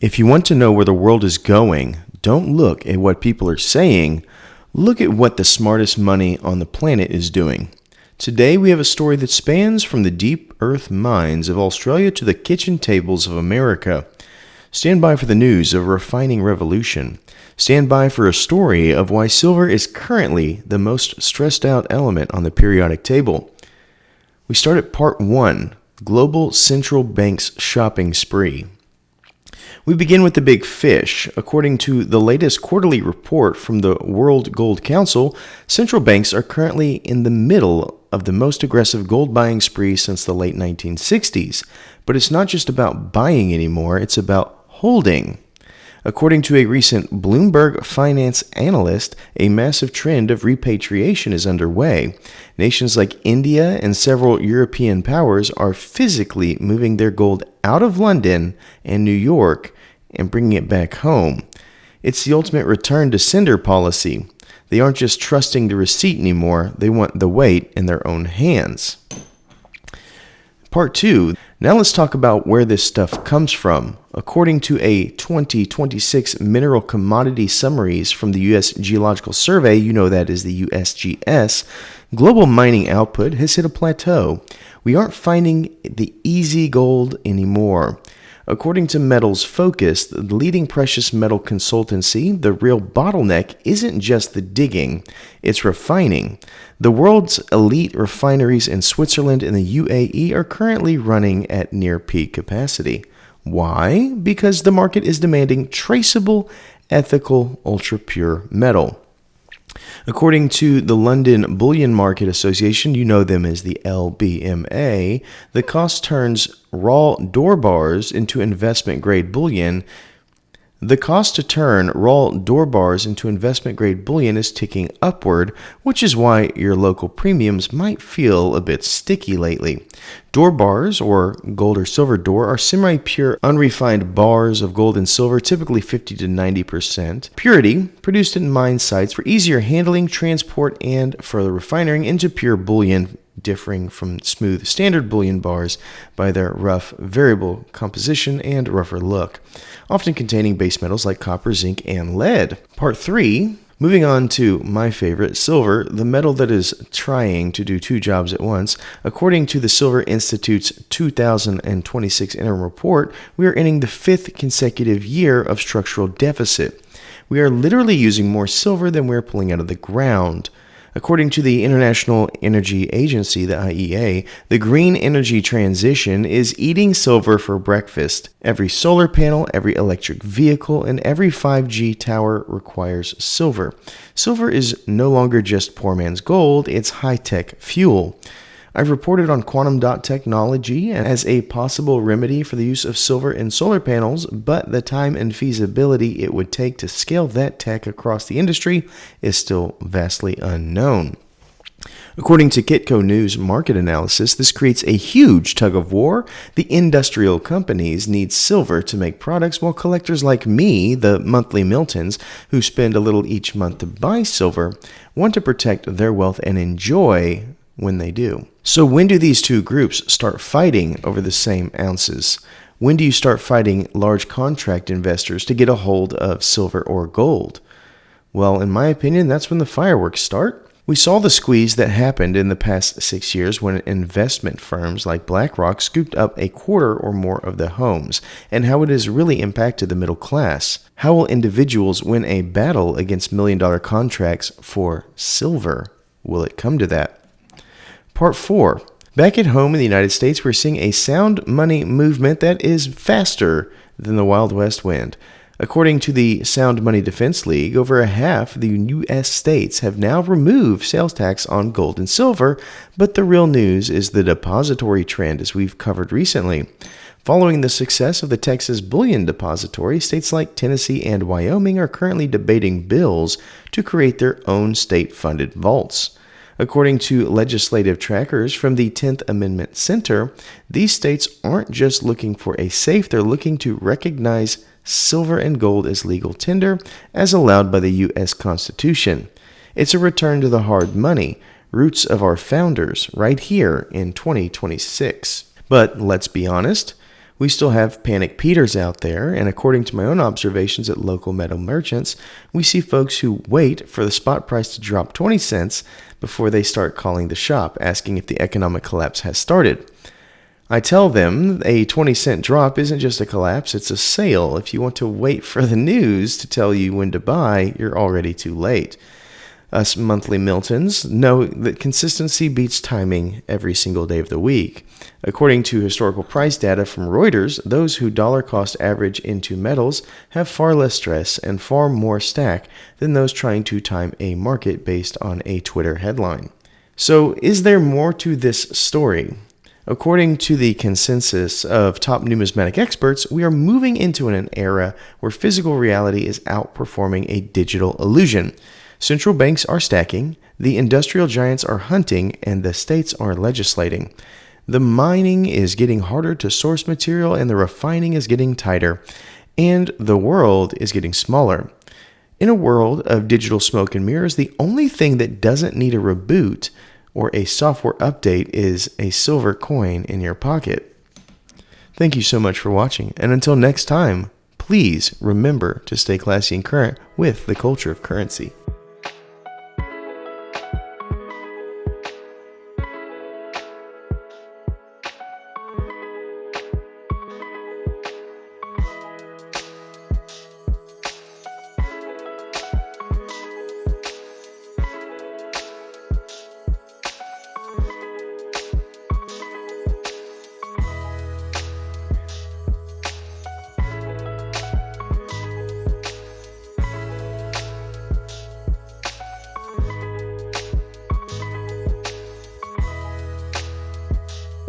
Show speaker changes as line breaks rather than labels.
If you want to know where the world is going, don't look at what people are saying. Look at what the smartest money on the planet is doing. Today we have a story that spans from the deep earth mines of Australia to the kitchen tables of America. Stand by for the news of a refining revolution. Stand by for a story of why silver is currently the most stressed out element on the periodic table. We start at part 1, Global Central Banks Shopping Spree. We begin with the big fish. According to the latest quarterly report from the World Gold Council, central banks are currently in the middle of the most aggressive gold buying spree since the late 1960s. But it's not just about buying anymore, it's about holding. According to a recent Bloomberg finance analyst, a massive trend of repatriation is underway. Nations like India and several European powers are physically moving their gold out of London and New York and bringing it back home. It's the ultimate return to sender policy. They aren't just trusting the receipt anymore, they want the weight in their own hands. Part 2. Now let's talk about where this stuff comes from. According to a 2026 mineral commodity summaries from the U.S. Geological Survey, you know that is the USGS, global mining output has hit a plateau. We aren't finding the easy gold anymore. According to Metals Focus, the leading precious metal consultancy, the real bottleneck isn't just the digging, it's refining. The world's elite refineries in Switzerland and the UAE are currently running at near peak capacity. Why? Because the market is demanding traceable, ethical, ultra-pure metal. According to the London Bullion Market Association, you know them as the LBMA, the cost turns raw door bars into investment-grade bullion. The cost to turn raw door bars into investment-grade bullion is ticking upward, which is why your local premiums might feel a bit sticky lately. Door bars, or gold or silver door, are semi-pure, unrefined bars of gold and silver, typically 50 to 90% purity, produced in mine sites for easier handling, transport, and further refining into pure bullion, differing from smooth standard bullion bars by their rough variable composition and rougher look, often containing base metals like copper, zinc, and lead. Part 3, moving on to my favorite, silver, the metal that is trying to do two jobs at once. According to the Silver Institute's 2026 interim report, we are entering the 5th consecutive year of structural deficit. We are literally using more silver than we are pulling out of the ground. According to the International Energy Agency, the IEA, the green energy transition is eating silver for breakfast. Every solar panel, every electric vehicle, and every 5G tower requires silver. Silver is no longer just poor man's gold, it's high-tech fuel. I've reported on quantum dot technology as a possible remedy for the use of silver in solar panels, but the time and feasibility it would take to scale that tech across the industry is still vastly unknown. According to Kitco News market analysis, this creates a huge tug of war. The industrial companies need silver to make products, while collectors like me, the monthly Miltons, who spend a little each month to buy silver, want to protect their wealth and enjoy when they do. So when do these two groups start fighting over the same ounces? When do you start fighting large contract investors to get a hold of silver or gold? Well, in my opinion, that's when the fireworks start. We saw the squeeze that happened in the past 6 years when investment firms like BlackRock scooped up a quarter or more of the homes, and how it has really impacted the middle class. How will individuals win a battle against million-dollar contracts for silver? Will it come to that? Part 4. Back at home in the United States, we're seeing a sound money movement that is faster than the Wild West wind. According to the Sound Money Defense League, over a half of the U.S. states have now removed sales tax on gold and silver, but the real news is the depository trend, as we've covered recently. Following the success of the Texas Bullion Depository, states like Tennessee and Wyoming are currently debating bills to create their own state-funded vaults. According to legislative trackers from the 10th Amendment Center, these states aren't just looking for a safe, they're looking to recognize silver and gold as legal tender as allowed by the U.S. Constitution. It's a return to the hard money, roots of our founders, right here in 2026. But let's be honest, We still have panic Peters out there, and according to my own observations at local metal merchants, we see folks who wait for the spot price to drop 20 cents before they start calling the shop, asking if the economic collapse has started. I tell them a 20-cent drop isn't just a collapse, it's a sale. If you want to wait for the news to tell you when to buy, you're already too late. Us monthly Miltons know that consistency beats timing every single day of the week. According to historical price data from Reuters, those who dollar cost average into metals have far less stress and far more stack than those trying to time a market based on a Twitter headline. So, is there more to this story? According to the consensus of top numismatic experts, we are moving into an era where physical reality is outperforming a digital illusion. Central banks are stacking, the industrial giants are hunting, and the states are legislating. The mining is getting harder to source material, and the refining is getting tighter, and the world is getting smaller. In a world of digital smoke and mirrors, the only thing that doesn't need a reboot or a software update is a silver coin in your pocket. Thank you so much for watching, and until next time, please remember to stay classy and current with the culture of currency.